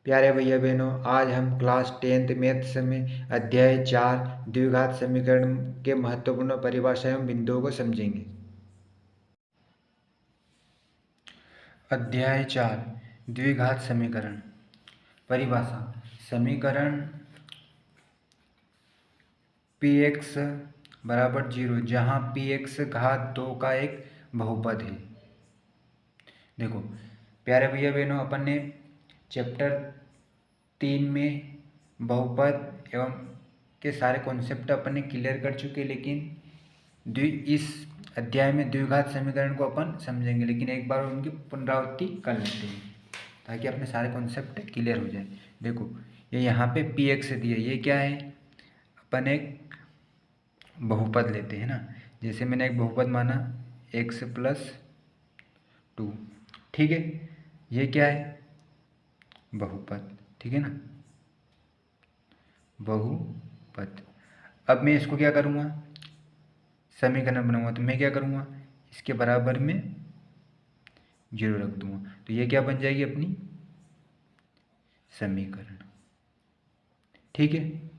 प्यारे भैया बहनों, आज हम क्लास 10th मैथ्स में अध्याय 4 द्विघात समीकरण के महत्वपूर्ण परिभाषा एवं बिंदुओं को समझेंगे। अध्याय 4 द्विघात समीकरण। परिभाषा: समीकरण px बराबर 0 जहाँ px घात 2 का एक बहुपद है। देखो प्यारे भैया बहनों, अपन ने चैप्टर 3 में बहुपद एवं के सारे कॉन्सेप्ट अपन ने क्लियर कर चुके, लेकिन इस अध्याय में द्विघात समीकरण को अपन समझेंगे, लेकिन एक बार उनकी पुनरावृत्ति कर लेते हैं ताकि अपने सारे कॉन्सेप्ट क्लियर हो जाए। देखो ये यहाँ पे px दिया, ये क्या है, अपन एक बहुपद लेते हैं ना। जैसे मैंने एक बहुपद माना x+2, ठीक है, ये क्या है, बहुपद, ठीक है ना, बहुपद। अब मैं इसको क्या करूँगा, समीकरण बनाऊंगा, तो मैं क्या करूँगा, इसके बराबर में 0 रख दूंगा, तो ये क्या बन जाएगी अपनी समीकरण, ठीक है।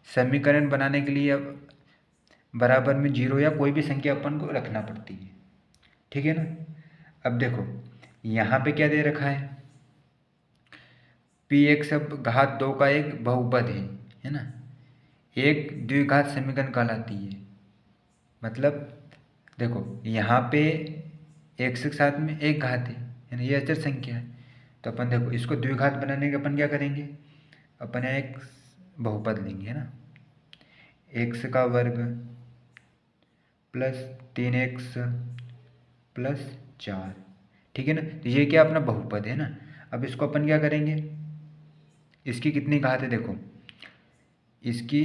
समीकरण बनाने के लिए अब बराबर में 0 या कोई भी संख्या अपन को रखना पड़ती है, ठीक है ना। अब देखो यहाँ पे क्या दे रखा है, px अब घात 2 का एक बहुपद है ना, एक द्विघात समीकरण कहलाती है। मतलब देखो यहाँ पे x के साथ में एक घात है ना, ये अचर संख्या है, तो अपन देखो इसको द्विघात बनाने के अपन क्या करेंगे, अपन यहाँ एक बहुपद लेंगे, है ना, x का वर्ग प्लस 3x प्लस 4, ठीक है ना। तो ये क्या अपना बहुपद है ना। अब इसको अपन क्या करेंगे, इसकी कितनी घात है, देखो इसकी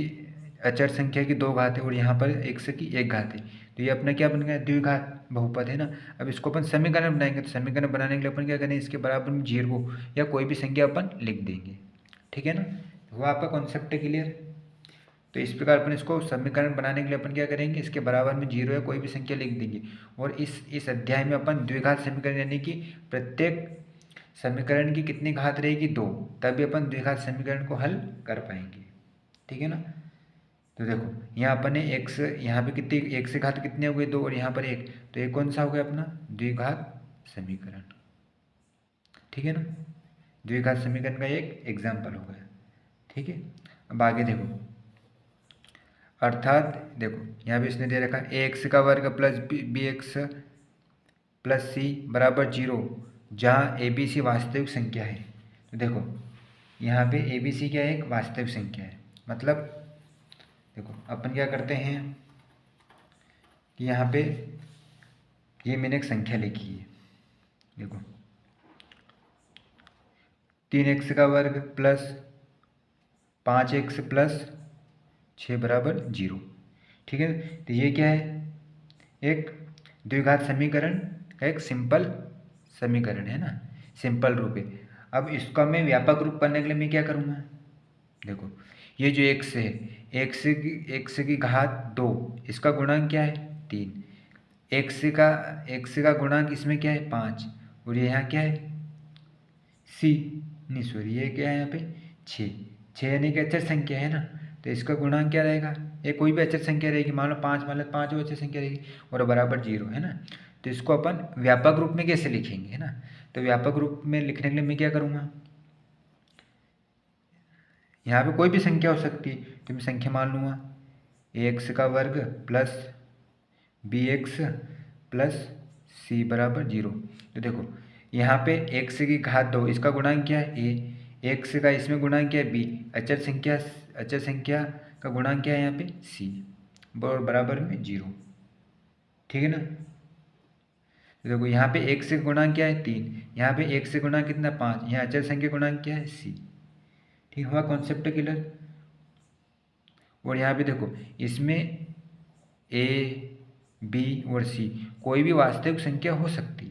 अचर संख्या की 2 घात है और यहाँ पर x की 1 घात है, तो ये अपना क्या बन गया, द्विघात बहुपद है ना। अब इसको अपन समीकरण बनाएंगे, तो समीकरण बनाने के लिए अपन क्या करेंगे, इसके बराबर में 0 या कोई भी संख्या अपन लिख देंगे, ठीक है ना। हुआ आपका कॉन्सेप्ट क्लियर। तो इस प्रकार अपन इसको समीकरण बनाने के लिए अपन क्या करेंगे, इसके बराबर में 0 या कोई भी संख्या लिख देंगे। और इस अध्याय में अपन द्विघात समीकरण यानी कि प्रत्येक समीकरण की कितनी घात रहेगी, 2, तभी अपन द्विघात समीकरण को हल कर पाएंगे, ठीक है ना। तो देखो यहाँ अपन ने x, यहाँ पे कितनी x से घात कितने हो गए, 2, और यहाँ पर 1, तो ये कौन सा हो गया अपना द्विघात समीकरण, ठीक है ना। द्विघात समीकरण का एक एग्जाम्पल हो गया, ठीक है। अब आगे देखो, अर्थात देखो यहाँ पे इसने दे रखा है ax का वर्ग प्लस bx प्लस c बराबर 0 जहाँ abc वास्तविक संख्या है। तो देखो यहाँ पे abc क्या है, एक वास्तविक संख्या है। मतलब देखो अपन क्या करते हैं कि यहाँ पे ये मैंने एक संख्या लिखी है, देखो 3x का वर्ग प्लस 5x प्लस 6 बराबर 0, ठीक है। तो ये क्या है, एक द्विघात समीकरण का एक सिंपल समीकरण है ना, सिंपल रूप है। अब इसका मैं व्यापक रूप करने के लिए मैं क्या करूँगा, देखो ये जो x है, x की घात 2, इसका गुणांक क्या है 3, x का गुणांक इसमें क्या है 5, और ये यहाँ क्या है c, नहीं सॉरी ये क्या है यहाँ पे 6 यानी कि अचर संख्या है ना। तो इसका गुणांक क्या रहेगा, ये कोई भी अचर संख्या रहेगी, मान लो 5, मान लो 5 वो अचर संख्या रहेगी और बराबर 0 है ना। तो इसको अपन व्यापक रूप में कैसे लिखेंगे, है ना। तो व्यापक रूप में लिखने के लिए मैं क्या करूँगा, यहाँ पे कोई भी संख्या हो सकती है, तो मैं संख्या मान लूँगा एक्स का वर्ग प्लस bx प्लस c बराबर 0। तो देखो यहाँ पे x की घात 2, इसका गुणांक क्या है a, x का इसमें गुणांक क्या है b, अचर संख्या का गुणांक क्या है यहाँ पे c, बराबर में 0, ठीक है ना। तो देखो यहाँ पे x का गुणांक क्या है 3, यहाँ पे x का गुणांक कितना 5, यहाँ अचर संख्या गुणांक क्या है c, ठीक हुआ कॉन्सेप्ट क्लियर। और यहाँ पे देखो इसमें a b और c कोई भी वास्तविक संख्या हो सकती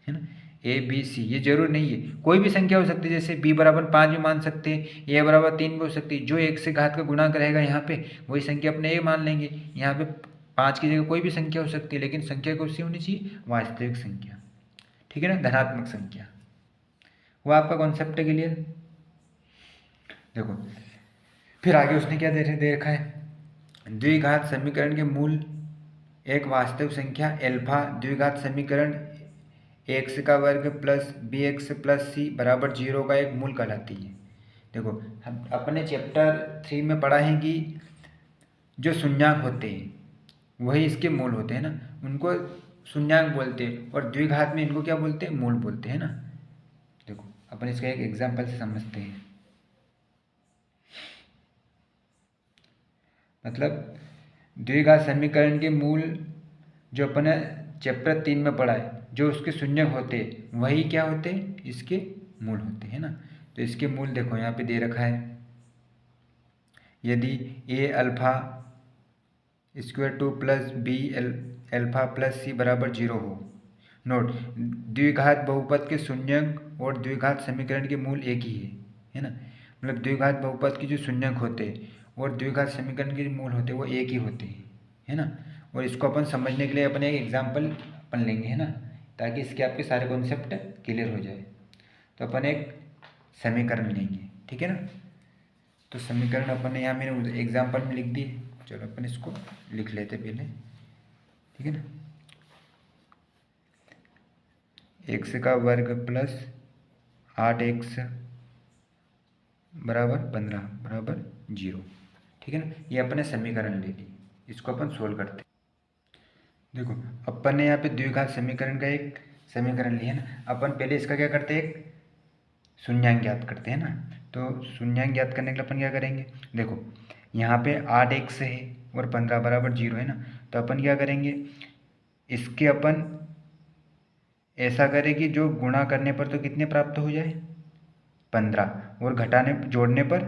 है ना, a b c ये जरूर नहीं है, कोई भी संख्या हो सकती है। जैसे b बराबर 5 भी मान सकते हैं, a बराबर 3 भी हो सकती है, जो एक से घात का गुणांक रहेगा यहाँ पे वही संख्या अपने a मान लेंगे। यहाँ पे 5 की जगह कोई भी संख्या हो सकती है, लेकिन संख्या कौन सी होनी चाहिए, वास्तविक संख्या, ठीक है ना, धनात्मक संख्या। वो आपका कॉन्सेप्ट है क्लियर। देखो फिर आगे उसने क्या दे रखा है, द्विघात समीकरण के मूल एक वास्तविक संख्या एल्फा द्विघात समीकरण एक्स का वर्ग plus B x plus c बराबर 0 का एक मूल कहलाती है। देखो हम अपने चैप्टर 3 में पढ़ा है कि जो शून्यांक होते हैं वही इसके मूल होते हैं ना, उनको शून्यांक बोलते हैं, और द्विघात में इनको क्या बोलते हैं, मूल बोलते हैं ना। देखो अपन इसका एक एग्जाम्पल से समझते हैं। मतलब द्विघात समीकरण के मूल जो अपन चैप्टर 3 में पढ़ा है, जो उसके शून्य होते वही क्या होते हैं, इसके मूल होते हैं ना। तो इसके मूल देखो यहाँ पे दे रखा है, यदि a alpha square two plus b alpha plus c बराबर 0 हो। नोट, द्विघात बहुपद के शून्यक और द्विघात समीकरण के मूल एक ही है ना। मतलब द्विघात बहुपद के जो शून्यक होते हैं और द्विघात समीकरण के जो मूल होते हैं वो एक ही होते हैं, है ना। और इसको अपन समझने के लिए अपने एक एग्जाम्पल अपन लेंगे, है ना, ताकि इसके आपके सारे कॉन्सेप्ट क्लियर हो जाए। तो अपन एक समीकरण लेंगे, ठीक है ना। तो समीकरण अपन ने यहाँ मैंने एग्जाम्पल में लिख दिए, चलो अपन इसको लिख लेते पहले, ठीक है ना। एक्स का वर्ग प्लस 8x बराबर 15 बराबर 0, ठीक है ना। ये अपने समीकरण ले ली, इसको अपन सोल्व करते हैं। देखो अपन ने यहाँ पे द्विघात समीकरण का एक समीकरण लिया ना, अपन पहले इसका क्या करते हैं, एक शून्यांक ज्ञात करते हैं ना। तो शून्यांक ज्ञात करने के लिए अपन क्या करेंगे, देखो यहाँ पे 8x है और 15 बराबर 0 है ना। तो अपन क्या करेंगे, इसके अपन ऐसा करें कि जो गुणा करने पर तो कितने प्राप्त हो जाए, 15, और घटाने जोड़ने पर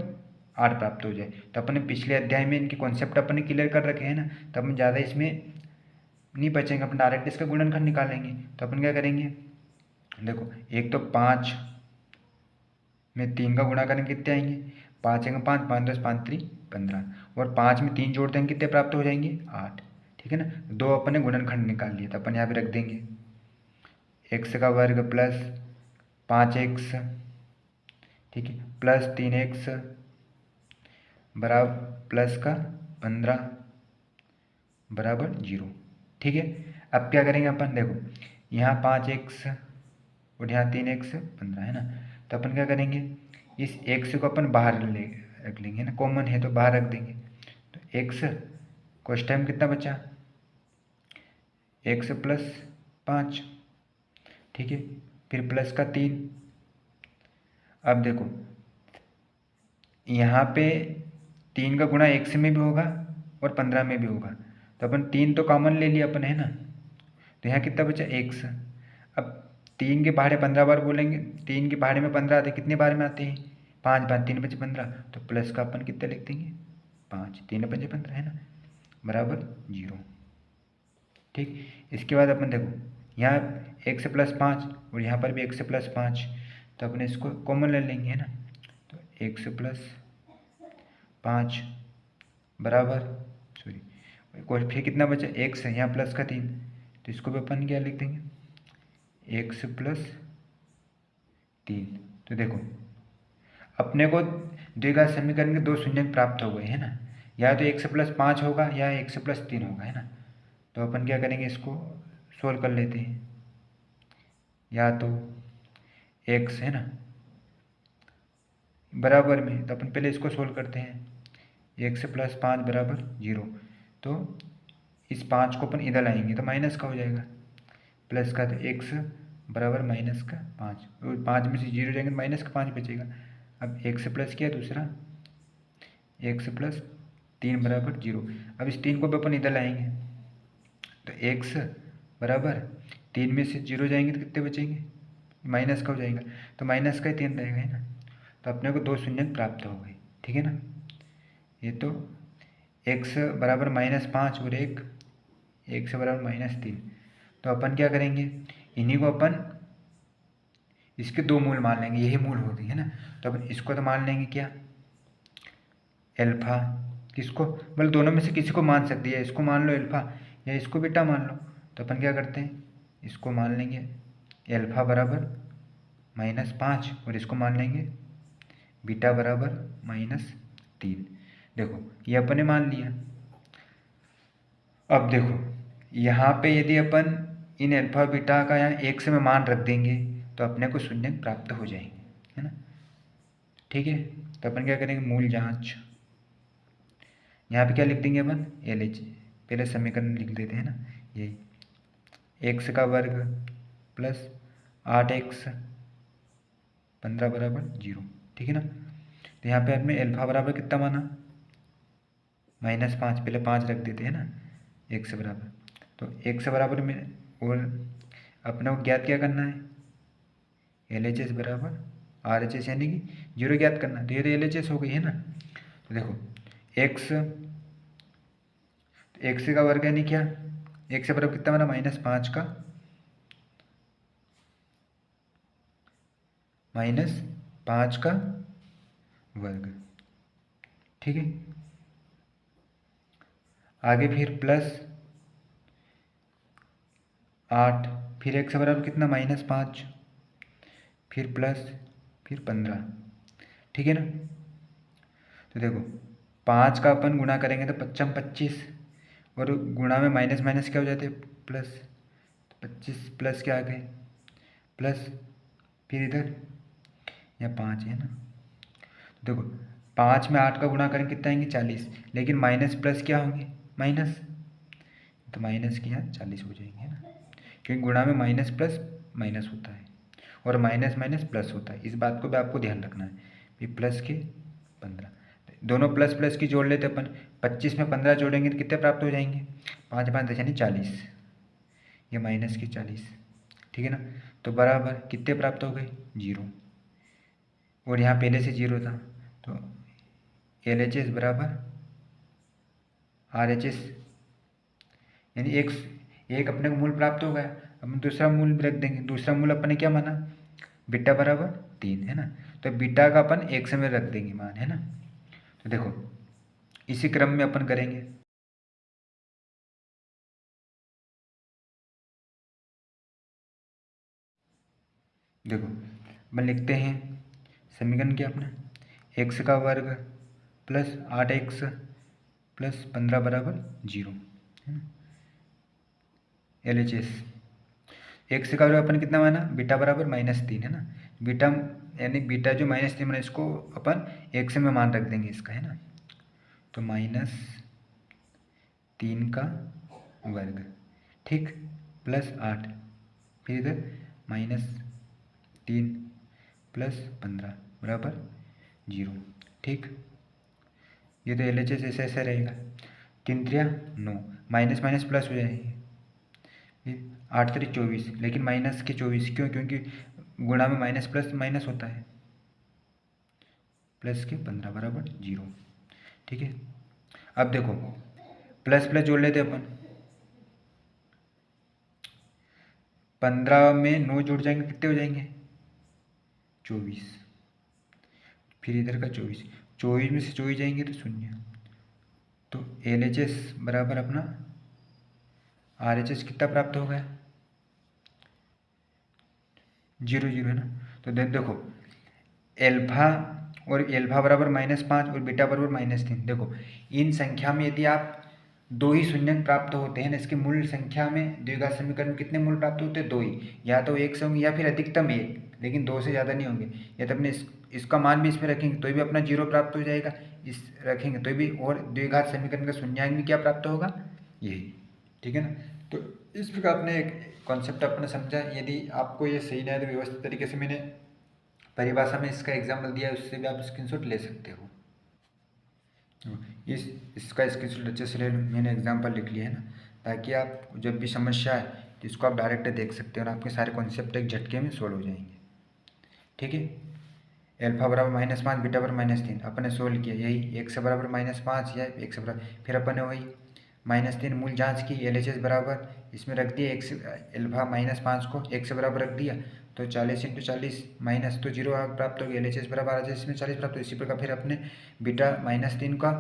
8 प्राप्त हो जाए। तो अपने पिछले अध्याय में इनके कॉन्सेप्ट अपन ने क्लियर कर रखे हैं ना, तो अपन ज़्यादा इसमें नहीं बचेंगे, अपन डायरेक्ट इसका गुणनखंड निकालेंगे। तो अपन क्या करेंगे, देखो एक तो 5 में 3 का गुणा करेंगे कितने आएंगे, 5 एंगे 5, 5 10 5 3 15, और 5 में 3 जोड़ देंगे कितने प्राप्त हो जाएंगे, 8, ठीक है ना। दो अपन ने गुणनखंड निकाल लिए, तो अपन यहाँ पे रख देंगे एक्स का वर्ग प्लस 5x, ठीक है, प्लस 3x बराबर प्लस का 15 बराबर 0, ठीक है। अब क्या करेंगे अपन, देखो यहाँ 5x और यहाँ 3x 15 है ना। तो अपन क्या करेंगे, इस x को अपन बाहर रख लेंगे ना, कॉमन है तो बाहर रख देंगे। तो x को इस टाइम कितना बचा, x प्लस 5, ठीक है, फिर प्लस का 3। अब देखो यहाँ पे 3 का गुणा x में भी होगा और 15 में भी होगा, तो अपन 3 तो कॉमन ले लिया अपन, है ना। तो यहाँ कितना बचा, x। अब 3 के पहाड़े 15 बार बोलेंगे, 3 के पहाड़े में 15 आते, कितने बार में आते हैं, 5 बार, 3 बचे 15, तो प्लस का अपन कितना लिख देंगे, 5, 3 बचे 15, है ना, बराबर 0, ठीक। इसके बाद अपन देखो यहाँ x प्लस 5 और यहाँ पर भी x प्लस 5, तो अपने इसको कॉमन ले लेंगे, है ना। तो x प्लस 5 बराबर, सॉरी, और फिर कितना बचा, x है यहाँ प्लस का 3, तो इसको भी अपन क्या लिख देंगे, x प्लस 3। तो देखो अपने को द्विघात समीकरण के दो शून्यक प्राप्त हो गए, है ना। या तो x प्लस 5 होगा या x प्लस 3 होगा, है ना। तो अपन क्या करेंगे, इसको सोल्व कर लेते हैं। या तो x है ना बराबर में, तो अपन पहले इसको सोल्व करते हैं, x प्लस 5 बराबर 0। तो इस 5 को अपन इधर लाएंगे तो माइनस का हो जाएगा, प्लस का, तो x बराबर माइनस का 5, और 5 में से 0 जाएंगे तो माइनस का 5 बचेगा। अब x प्लस किया दूसरा, x प्लस 3 बराबर 0। अब इस 3 को भी अपन इधर लाएंगे, तो x बराबर 3 में से 0 जाएंगे तो कितने बचेंगे, माइनस का हो जाएगा, तो माइनस का ही 3 रहेगा, है ना। तो अपने को दो शून्यक प्राप्त हो गए, ठीक है ना। ये तो x बराबर -5 और एक x बराबर -3। तो अपन क्या करेंगे, इन्हीं को अपन इसके दो मूल मान लेंगे, यही मूल होते हैं ना। तो अपन इसको तो मान लेंगे क्या, एल्फा, किसको, मतलब दोनों में से किसी को मान सकती है, इसको मान लो एल्फा या इसको बीटा मान लो। तो अपन क्या करते हैं, इसको मान लेंगे एल्फा बराबर -5 और इसको मान लेंगे बीटा बराबर -3। देखो ये अपन ने मान लिया। अब देखो यहाँ पे यदि अपन इन अल्फा बीटा का यहाँ 1 से में मान रख देंगे तो अपने को शून्य प्राप्त हो जाएंगे, है ना। ठीक है, तो अपन क्या करेंगे, मूल जांच। यहाँ पे क्या लिख देंगे अपन, LH, पहले समीकरण लिख देते हैं ना, यही x का वर्ग प्लस 8x 15 बराबर 0। ठीक है ना। तो यहाँ पे आपने अल्फा बराबर कितना माना, -5, पहले 5 रख देते हैं ना, x बराबर। तो x बराबर में और अपने को ज्ञात क्या करना है, LHS बराबर RHS यानी कि 0 ज्ञात करना। तो ये तो LHS हो गई है ना। तो देखो x का वर्ग यानी क्या, x बराबर कितना बना, -5 का -5 का वर्ग। ठीक है, आगे फिर प्लस 8, फिर x बराबर कितना, -5, फिर प्लस, फिर 15। ठीक है ना। तो देखो 5 का अपन गुणा करेंगे तो 5 25, और गुणा में माइनस माइनस क्या हो जाते हैं, प्लस। 25 प्लस क्या आ गए, प्लस, फिर इधर या 5 है ना। तो देखो 5 में 8 का गुणा करेंगे कितना आएंगे, 40, लेकिन माइनस प्लस क्या होंगे, माइनस, तो माइनस के यहाँ 40 हो जाएंगे, है ना। क्योंकि गुणा में माइनस प्लस माइनस होता है और माइनस माइनस प्लस होता है, इस बात को भी आपको ध्यान रखना है। फिर प्लस के 15, दोनों प्लस प्लस की जोड़ लेते अपन, 25 में 15 जोड़ेंगे तो कितने प्राप्त हो जाएंगे, 5 5 यानी 40, ये माइनस के 40। ठीक है ना। तो बराबर कितने प्राप्त हो गए, 0, और यहाँ पहले से 0 था, तो LHS बराबर RHS, यानी एक अपने को मूल प्राप्त हो गया। अब हम दूसरा मूल भी रख देंगे। दूसरा मूल अपन ने क्या माना, बीटा बराबर 3, है ना। तो बीटा का अपन 1 से में रख देंगे मान, है ना। तो देखो इसी क्रम में अपन करेंगे। देखो अपन लिखते हैं समीकरण क्या अपना, x का वर्ग प्लस 8x प्लस 15 बराबर 0, है ना। LHS x का वर्ग अपन कितना माना, बीटा बराबर -3, है ना। बीटा यानी बीटा जो -3 माना, इसको अपन 1 से में मान रख देंगे इसका, है ना। तो -3 का वर्ग, ठीक, प्लस 8, फिर इधर -3 प्लस 15 बराबर 0। ठीक, ये तो LHS ऐसे ऐसे रहेगा, 3 3 9, माइनस माइनस प्लस हो जाएंगे, फिर 8 3 24, लेकिन माइनस के 24 क्यों, क्योंकि गुणा में माइनस प्लस माइनस होता है, प्लस के 15 बराबर 0। ठीक है, अब देखो प्लस प्लस जोड़ लेते अपन, 15 में 9 जुड़ जाएंगे, कितने हो जाएंगे, 24, फिर इधर का 24, 24 में से 24 जाएंगे तो 0। तो LHS बराबर अपना RHS कितना प्राप्त हो गया, 0 0, है ना। तो देखो एल्फा और एल्फा बराबर -5 और बीटा बराबर -3। देखो इन संख्या में यदि आप दो ही शून्य प्राप्त होते हैं ना, इसके मूल संख्या में द्विघात समीकरण में कितने मूल प्राप्त होते हैं, 2 ही, या तो 1 से होंगे या फिर अधिकतम 1, लेकिन 2 से ज़्यादा नहीं होंगे। या तो अपने इसका मान भी इसमें रखेंगे तो भी अपना 0 प्राप्त हो जाएगा, इस रखेंगे तो भी, और द्विघात समीकरण का शून्यांक भी क्या प्राप्त होगा, यही। ठीक है ना। तो इस प्रकार अपने एक कॉन्सेप्ट अपने समझा। यदि आपको ये सही नहीं है तो व्यवस्थित तरीके से मैंने परिभाषा में इसका एग्जाम्पल दिया है, उससे भी आप स्क्रीनशॉट ले सकते हो। इसका स्क्रीनशॉट अच्छे से ले लो, मैंने एग्जाम्पल लिख लिया है ना, ताकि आप जब भी समस्या है तो इसको आप डायरेक्ट देख सकते हो और आपके सारे कॉन्सेप्ट एक झटके में सोल्व हो जाएंगे। ठीक है, एल्फा बराबर -5 बीटा बराबर -3 अपन ने सोल्व किया, यही x बराबर -5 या x बराबर, फिर अपन ने वही -3 मूल जांच की, LHS बराबर इसमें रख दिया, x एल्फा -5 को x बराबर रख दिया, तो 40 × 40 माइनस, तो 0 प्राप्त हो गया, LHS बराबर आ जाए, इसमें 40 प्राप्त हो। इसी प्रकार फिर अपने बीटा -3 का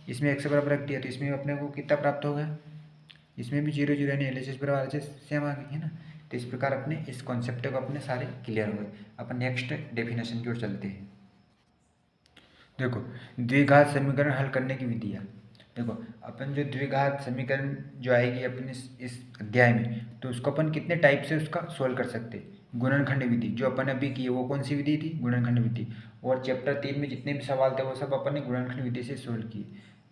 इसमें x बराबर रख दिया, तो इसमें अपने को कितना प्राप्त हो गया, इसमें भी 0 0, यानी LHS बराबर RHS सेम आ गई, है ना। तो इस प्रकार अपने इस कॉन्सेप्ट को अपने सारे क्लियर हुए। अपन नेक्स्ट डेफिनेशन की ओर चलते हैं। देखो, द्विघात समीकरण हल करने की विधियाँ। देखो, अपन जो द्विघात समीकरण जो आएगी अपने इस अध्याय में, तो उसको अपन कितने टाइप से उसका सोल्व कर सकते हैं। गुणनखंड विधि जो अपन अभी की है वो कौन सी विधि थी, गुणनखंड विधि। और चैप्टर 3 में जितने भी सवाल थे वो सब अपन ने गुणनखंड विधि से सोल्व किए।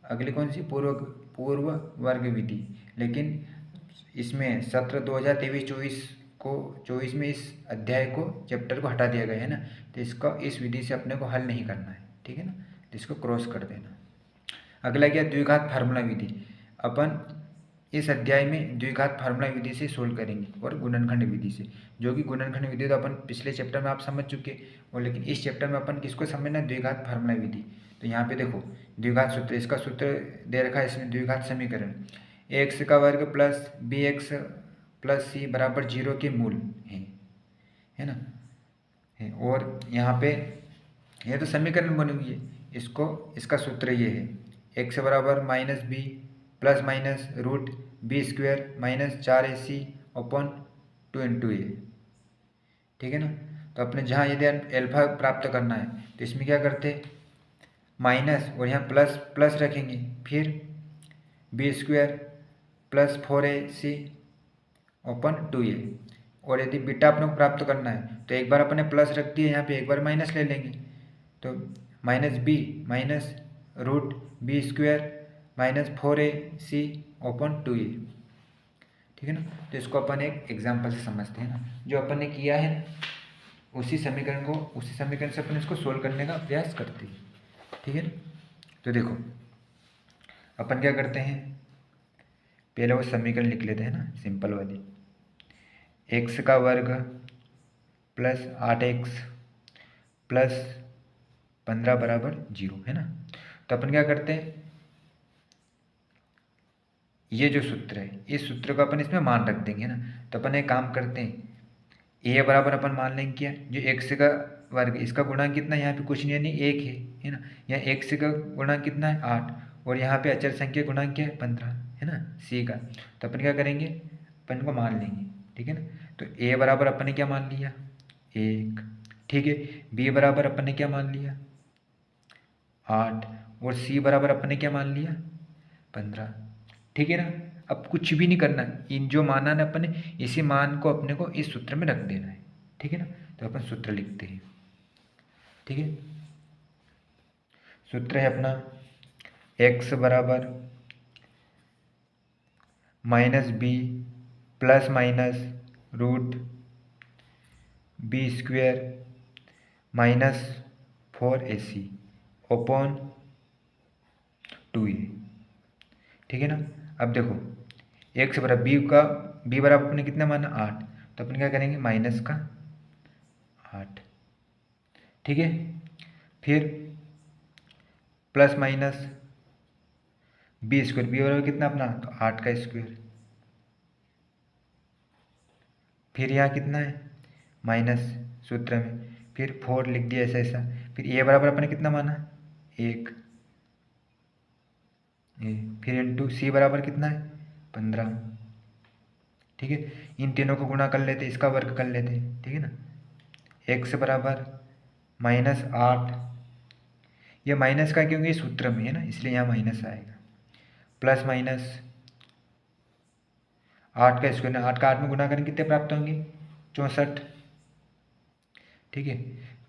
अगली कौन सी, पूर्व वर्ग विधि। लेकिन इसमें सत्र 2023-24 को 24 में इस अध्याय को चैप्टर को हटा दिया गया है ना, तो इसका इस विधि से अपने को हल नहीं करना है, ठीक है ना, इसको क्रॉस कर देना। अगला क्या, द्विघात फार्मूला विधि। अपन इस अध्याय में द्विघात फार्मूला विधि से सोल्व करेंगे और गुणनखंड विधि से, जो कि गुणनखंड विधि तो अपन पिछले चैप्टर में आप समझ चुके, और लेकिन इस चैप्टर में अपन किसको समझना, द्विघात फार्मूला विधि। तो यहाँ पे देखो, द्विघात सूत्र, इसका सूत्र दे रखा है इसमें, द्विघात समीकरण एक्स का वर्ग plus B x plus c बराबर 0 के मूल है ना है। और यहाँ पे ये तो समीकरण बनी हुई है, इसको इसका सूत्र ये है, एक्स बराबर minus b plus minus root b square minus 4ac upon 2 × a, ठीक है ना। तो अपने जहाँ यदि एल्फा प्राप्त करना है तो इसमें क्या करते, माइनस और यहाँ प्लस प्लस रखेंगे, फिर बी स्क्वायर प्लस 4ac ओपन 2a। और यदि बीटा अपने को प्राप्त करना है तो एक बार अपने प्लस रख दिए, यहाँ पे एक बार माइनस ले लेंगे, तो minus b minus root b square minus 4ac ओपन 2a, ठीक है ना। तो इसको अपन एक एग्जाम्पल से समझते हैं ना, जो अपन ने किया है उसी समीकरण से अपन इसको सोल्व करने का प्रयास करते हैं, ठीक है ना। तो देखो, अपन क्या करते हैं, पहले वो समीकरण लिख लेते हैं ना, सिंपल वाली, एक्स का वर्ग प्लस 8x प्लस 15 बराबर 0 है ना। तो अपन क्या करते हैं, ये जो सूत्र है इस सूत्र को अपन इसमें मान रख देंगे ना। तो अपन एक काम करते हैं, ए बराबर अपन मान लेंगे क्या, जो एक्स का वर्ग इसका गुणांक कितना है, यहाँ पे कुछ नहीं है, नहीं एक है ना। यहाँ एक्स का गुणांक कितना है 8, और यहाँ पे अचर संख्या गुणांक क्या है 15 है ना, सी का। तो अपन क्या करेंगे, अपन को मान लेंगे, ठीक है ना। तो ए बराबर अपन ने क्या मान लिया 1, ठीक है। बी बराबर अपन ने क्या मान लिया 8, और सी बराबर अपन ने क्या मान लिया 15, ठीक है ना। अब कुछ भी नहीं करना है, इन जो माना ना अपन ने इसी मान को अपने को इस सूत्र में रख देना है, ठीक है ना। तो अपन सूत्र लिखते हैं, ठीक है। सूत्र है अपना x बराबर minus b plus minus root b square minus 4ac upon 2a, ठीक है ना। अब देखो, एक्स बराबर बी बराबर अपने कितना माना 8, तो अपन क्या करेंगे माइनस का 8, ठीक है। फिर plus minus b square, b बराबर कितना अपना, तो 8 का स्क्वायर, फिर यहाँ कितना है माइनस सूत्र में, फिर 4 लिख दिया ऐसा ऐसा। फिर ए बराबर अपने कितना माना 1, फिर इंटू सी बराबर कितना है 15, ठीक है। इन तीनों को गुणा कर लेते, इसका वर्ग कर लेते, ठीक है ना। एक्स बराबर माइनस 8, ये माइनस का क्योंकि सूत्र में है ना इसलिए यहाँ माइनस आएगा, प्लस माइनस 8 का स्क्वायर, 8 का 8 में गुणा करेंगे कितने प्राप्त होंगे 64, ठीक है।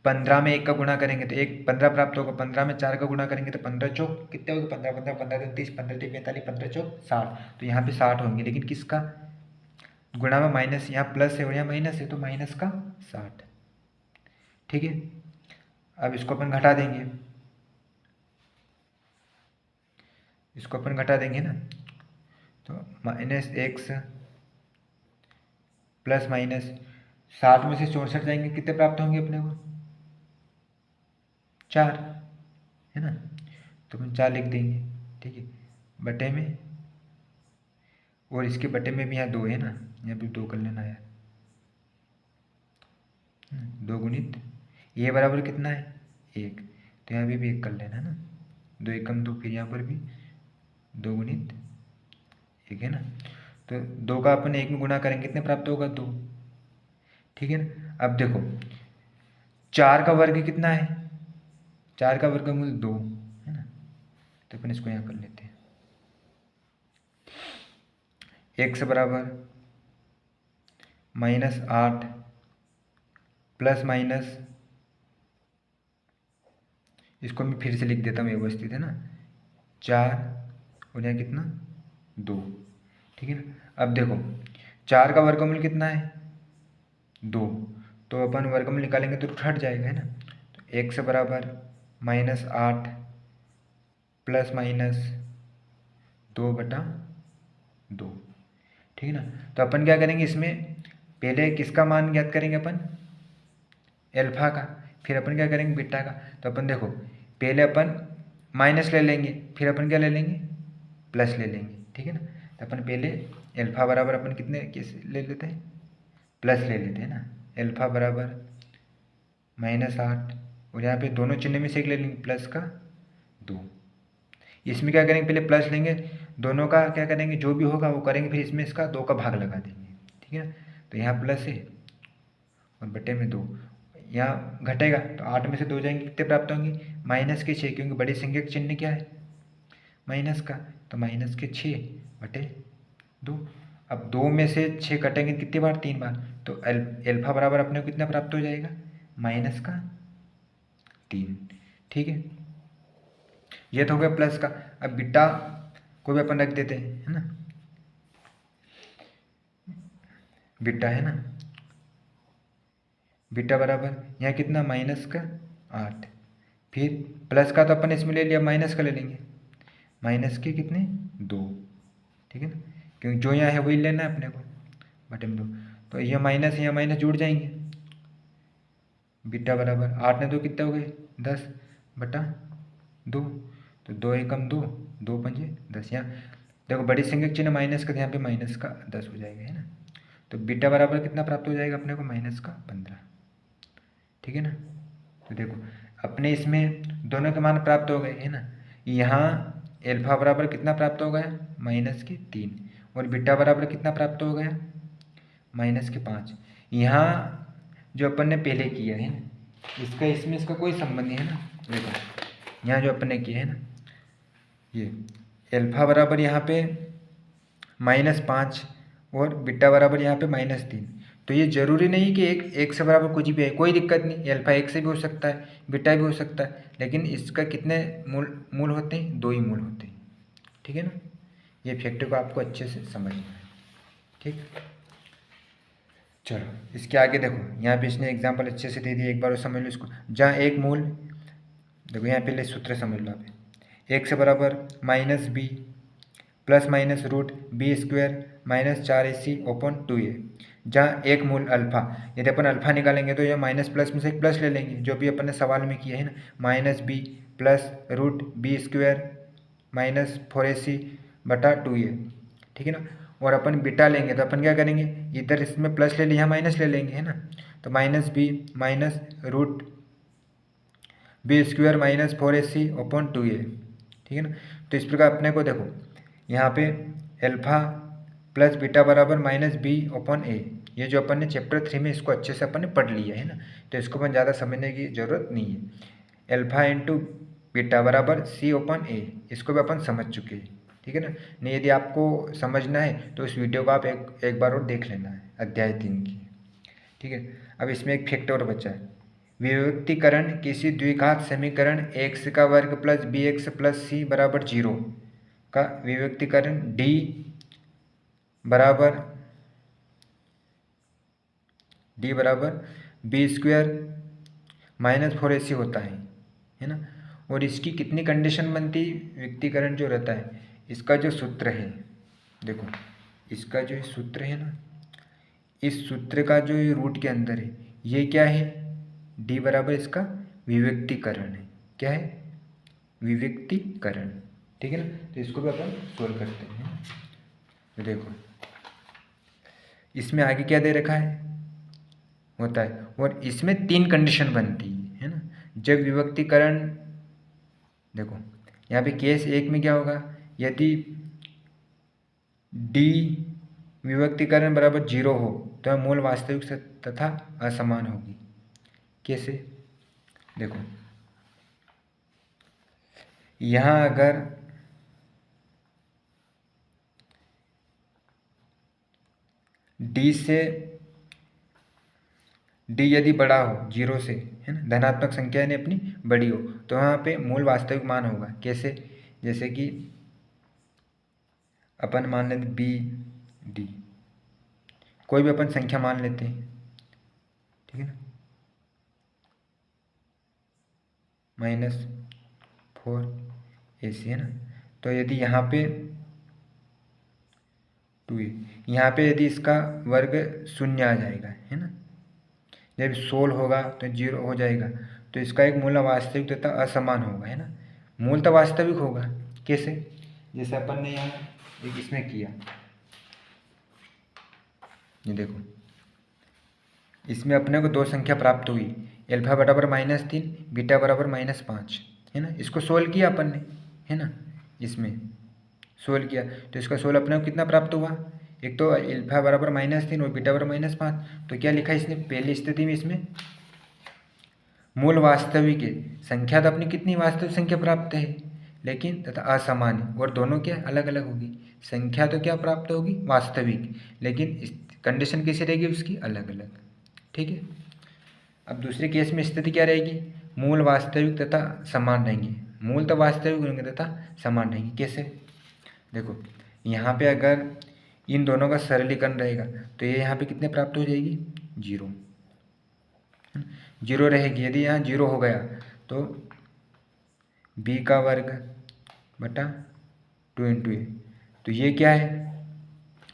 15 में 1 का गुणा करेंगे तो 15 प्राप्त होगा, 15 में 4 का गुणा करेंगे तो 15 चौक कितने होंगे, 15 15 15 29 15 45 15 चौक 60, तो यहाँ पे 60 होंगे। लेकिन किसका गुणा में माइनस, यहाँ प्लस है और यहाँ माइनस है, तो माइनस का 60, ठीक है। अब इसको अपन घटा देंगे, इसको अपन घटा देंगे ना, तो माइनस एक्स प्लस माइनस 60 में से 64 जाएंगे कितने प्राप्त होंगे अपने को 4 है ना। तो अपन 4 लिख देंगे, ठीक है, बटे में, और इसके बटे में भी यहाँ 2 है ना, यहाँ भी 2 कर लेना यार, 2 गुणित ये बराबर कितना है 1, तो यहाँ भी 1 कर लेना है ना, 2 एकम 2, फिर यहाँ पर भी 2 गुणित 1 है ना। तो 2 का अपन 1 में गुणा करेंगे कितने प्राप्त होगा 2, ठीक है ना। अब देखो 4 का वर्ग कितना है, 4 का वर्गमूल 2 है ना, तो अपन इसको यहाँ कर लेते हैं। x बराबर -8 प्लस माइनस, इसको मैं फिर से लिख देता हूँ व्यवस्थित है ना, 4 और यहाँ कितना 2, ठीक है ना। अब देखो 4 का वर्गमूल कितना है 2, तो अपन वर्गमूल निकालेंगे तो हट जाएगा है ना। तो x बराबर -8 प्लस माइनस 2/2, ठीक है ना। तो अपन क्या करेंगे, इसमें पहले किसका मान ज्ञात करेंगे अपन, एल्फा का, फिर अपन क्या करेंगे बीटा का। तो अपन देखो पहले अपन माइनस ले लेंगे, फिर अपन क्या ले लेंगे प्लस ले लेंगे, ठीक है ना। तो अपन पहले एल्फा बराबर अपन कितने किस ले लेते हैं, प्लस ले लेते हैं ना। एल्फा बराबर -8 और यहाँ पे दोनों चिन्ह में से एक ले लेंगे प्लस का 2। इसमें क्या करेंगे पहले प्लस लेंगे, दोनों का क्या करेंगे जो भी होगा वो करेंगे, फिर इसमें इसका 2 का भाग लगा देंगे, ठीक है ना। तो यहाँ प्लस है और बटे में 2, यहाँ घटेगा तो 8 में से 2 जाएंगे, कितने प्राप्त होंगे -6, क्योंकि बड़ी संख्या का चिन्ह क्या है माइनस का, तो -6/2। अब 2 में से 6 कटेंगे कितनी बार, 3 बार, तो एल्फा बराबर अपने को कितना प्राप्त हो जाएगा -3, ठीक है। ये तो हो गया प्लस का। अब बीटा को भी अपन रख देते हैं है ना, बीटा है ना, बीटा बराबर यहाँ कितना -8, फिर प्लस का तो अपन इसमें ले लिया, माइनस का ले लेंगे, माइनस के कितने 2, ठीक है ना, क्योंकि जो यहाँ है वही लेना है अपने को, बटे में 2। तो ये माइनस यहाँ माइनस जुड़ जाएंगे, बीटा बराबर 8 ने 2 कितने हो गए 10/2, तो 2 एकम 2, 2 पंजे 10। यहाँ देखो बड़ी संख्या चिन्ह माइनस का, यहाँ पे माइनस का 10 हो जाएगा है ना। तो बीटा बराबर कितना प्राप्त हो जाएगा अपने को -15, ठीक है ना। तो देखो अपने इसमें दोनों के मान प्राप्त हो गए है ना। यहाँ एल्फा बराबर कितना प्राप्त हो गया -3, और बीटा बराबर कितना प्राप्त हो गया -5। यहाँ जो अपन ने पहले किया है ना, इसका इसमें इसका कोई संबंध नहीं है ना। देखो यहाँ जो अपन ने किया है ना, ये एल्फा बराबर यहाँ पे -5 और बीटा बराबर यहाँ पे -3, तो ये जरूरी नहीं कि एक से बराबर कुछ भी है, कोई दिक्कत नहीं, एल्फा 1 से भी हो सकता है, बीटा भी हो सकता है, लेकिन इसका कितने मूल होते हैं, 2 ही मूल होते हैं, ठीक है ना। ये फैक्टर को आपको अच्छे से समझना है, ठीक। चलो इसके आगे देखो, यहाँ पे इसने एग्जाम्पल अच्छे से दे दिया, एक बार और समझ लो इसको। जहाँ एक मूल, देखो यहाँ पहले सूत्र समझ लो आप, x बराबर -b plus minus √b² -4ac/2a, जहाँ एक मूल अल्फा, यदि अपन अल्फा निकालेंगे तो यह माइनस प्लस में से एक प्लस ले लेंगे, जो भी अपन ने सवाल में किया है ना, -b प्लस √b² -4ac/2a, ठीक है ना। और अपन बीटा लेंगे तो अपन क्या करेंगे, इधर इसमें प्लस ले लिया, यहाँ माइनस ले लेंगे है ना। तो -b माइनस √b² -4ac/2a, ठीक है ना। तो इस प्रकार अपने को देखो यहाँ पे एल्फा प्लस बीटा बराबर -b/a, ये जो अपन ने चैप्टर 3 में इसको अच्छे से अपन ने पढ़ लिया है ना, तो इसको अपन ज़्यादा समझने की ज़रूरत नहीं है। एल्फा इंटू बीटा बराबर c/a, इसको भी अपन समझ चुके हैं, ठीक है ना। नहीं यदि आपको समझना है तो इस वीडियो को आप एक बार और देख लेना है, अध्याय 3 की, ठीक है। अब इसमें एक फैक्टर और बचा है, विभक्तीकरण किसी द्विघात समीकरण x का वर्ग प्लस bx प्लस c बराबर 0 का विभक्तीकरण d बराबर b² -4ac होता है ना। और इसकी कितनी कंडीशन बनती, विभक्तीकरण जो रहता है इसका जो सूत्र है, देखो इसका जो सूत्र है ना, इस सूत्र का जो ये रूट के अंदर है ये क्या है, d बराबर इसका विभक्तीकरण है, क्या है विभक्तीकरण, ठीक है ना। तो इसको भी अपन सोल्व करते हैं। तो देखो इसमें आगे क्या दे रखा है होता है, और इसमें 3 कंडीशन बनती है ना जब विभक्तीकरण। देखो यहाँ पे केस 1 में क्या होगा, यदि d विभक्तिकरण बराबर 0 हो तो यह मूल वास्तविक तथा असमान होगी। कैसे? देखो, यहाँ अगर डी यदि बड़ा हो 0 से, है ना, धनात्मक संख्या यानी अपनी बड़ी हो, तो यहाँ पे मूल वास्तविक मान होगा। कैसे? जैसे कि अपन मान लेते बी डी, कोई भी अपन संख्या मान लेते हैं, ठीक है ना, -4 ऐसी, है ना। तो यदि यहाँ पे 2a, यहाँ पे यदि इसका वर्ग 0 आ जाएगा, है ना, जब 16 होगा तो 0 हो जाएगा, तो इसका एक मूल वास्तविक तथा असमान होगा, है ना। मूल तो वास्तविक होगा। कैसे? जैसे अपन ने यहाँ एक इसमें किया, ये देखो, इसमें अपने को दो संख्या प्राप्त हुई, अल्फा बराबर -3, बीटा बराबर -5, है ना। इसको सोल्व किया अपन ने, है ना, इसमें सोल्व किया तो इसका सोल्व अपने को कितना प्राप्त हुआ, एक तो अल्फा बराबर -3 और बीटा बराबर -5। तो क्या लिखा इसने पहली स्थिति में, इसमें मूल वास्तविक है, संख्या तो अपनी कितनी वास्तविक संख्या प्राप्त है, लेकिन तथा असमान है, और दोनों क्या अलग अलग होगी। संख्या तो क्या प्राप्त होगी, वास्तविक, लेकिन कंडीशन कैसी रहेगी उसकी, अलग अलग। ठीक है। अब दूसरे केस में स्थिति क्या रहेगी, मूल वास्तविक तथा समान रहेंगे, मूल तो वास्तविक होंगे तथा समान रहेंगे। कैसे? देखो, यहाँ पे अगर इन दोनों का सरलीकरण रहेगा तो ये यहाँ पे कितने प्राप्त हो जाएगी, 0 0 रहेगी। यदि यहाँ 0 हो गया तो b का वर्ग बटा 2 × a, तो ये क्या है,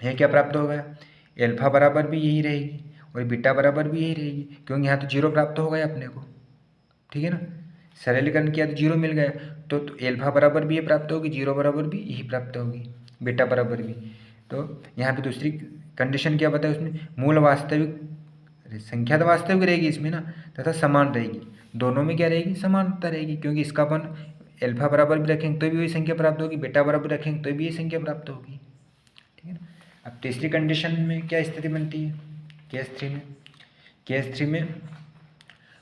ये क्या प्राप्त होगा, अल्फा बराबर भी यही रहेगी और बीटा बराबर भी यही रहेगी, क्योंकि यहाँ तो 0 प्राप्त हो गया अपने को, ठीक है ना। सरलीकरण किया तो 0 मिल गया, तो अल्फा बराबर भी ये प्राप्त होगी, 0 बराबर भी यही प्राप्त होगी, बीटा बराबर भी। तो यहाँ पे दूसरी कंडीशन क्या बताए उसमें, मूल वास्तविक, संख्या तो वास्तविक रहेगी इसमें ना, तथा समान रहेगी। दोनों में क्या रहेगी, समानता रहेगी, क्योंकि इसका अपन अल्फा बराबर भी रखेंगे तो भी वही संख्या प्राप्त होगी, बीटा बराबर रखेंगे तो भी यही संख्या प्राप्त होगी, ठीक है ना। अब तीसरी कंडीशन में क्या स्थिति बनती है, केस 3 में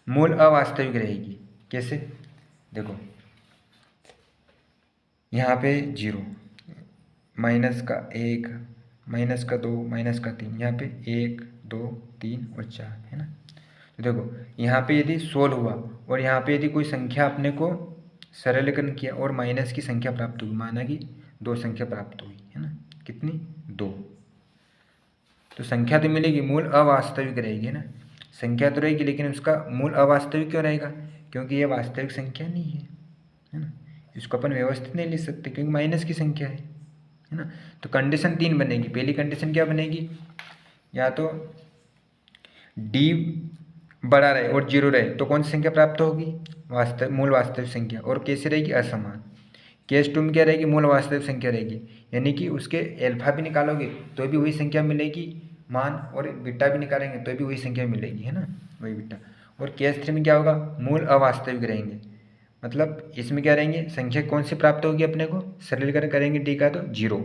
मूल अवास्तविक रहेगी। कैसे? देखो, यहाँ पे 0, -1, -2, -3, यहाँ पे 1, 2, 3 और 4, है ना। तो देखो, यहाँ पे यदि 16 हुआ और यहाँ पे यदि कोई संख्या अपने को सरलीकरण किया और माइनस की संख्या प्राप्त हुई, माना कि 2 संख्या प्राप्त हुई, है ना, कितनी, 2, तो संख्या तो मिलेगी, मूल अवास्तविक रहेगी, है ना। संख्या तो रहेगी लेकिन उसका मूल अवास्तविक क्यों रहेगा, क्योंकि ये वास्तविक संख्या नहीं है ना। इसको अपन व्यवस्थित नहीं लिख सकते क्योंकि माइनस की संख्या है ना। तो कंडीशन 3 बनेगी। पहली कंडीशन क्या बनेगी, या तो डी बड़ा रहे और 0 रहे तो कौन सी संख्या प्राप्त होगी, मूल वास्तविक संख्या, और कैसे रहेगी, असमान। केस 2 में क्या रहेगी, मूल वास्तविक संख्या रहेगी, यानी कि उसके अल्फा भी निकालोगे तो भी वही संख्या मिलेगी मान, और बीटा भी निकालेंगे तो भी वही संख्या मिलेगी, है ना, वही बीटा। और केस 3 में क्या होगा, मूल अवास्तविक रहेंगे, मतलब इसमें क्या रहेंगे, संख्या कौन सी प्राप्त होगी अपने को, सरलीकरण करेंगे डी का तो 0,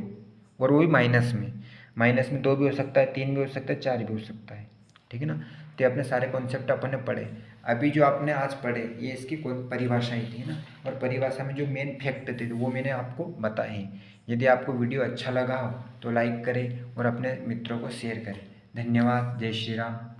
और वो भी माइनस में 2 भी हो सकता है, 3 भी हो सकता है, 4 भी हो सकता है, ठीक है ना। तो अपने सारे कॉन्सेप्ट अपन ने पढ़े। अभी जो आपने आज पढ़े ये इसकी परिभाषाएं थी ना, और परिभाषा में जो मेन फैक्ट थे वो मैंने आपको बताए हैं। यदि आपको वीडियो अच्छा लगा हो तो लाइक करें और अपने मित्रों को शेयर करें। धन्यवाद। जय श्री राम।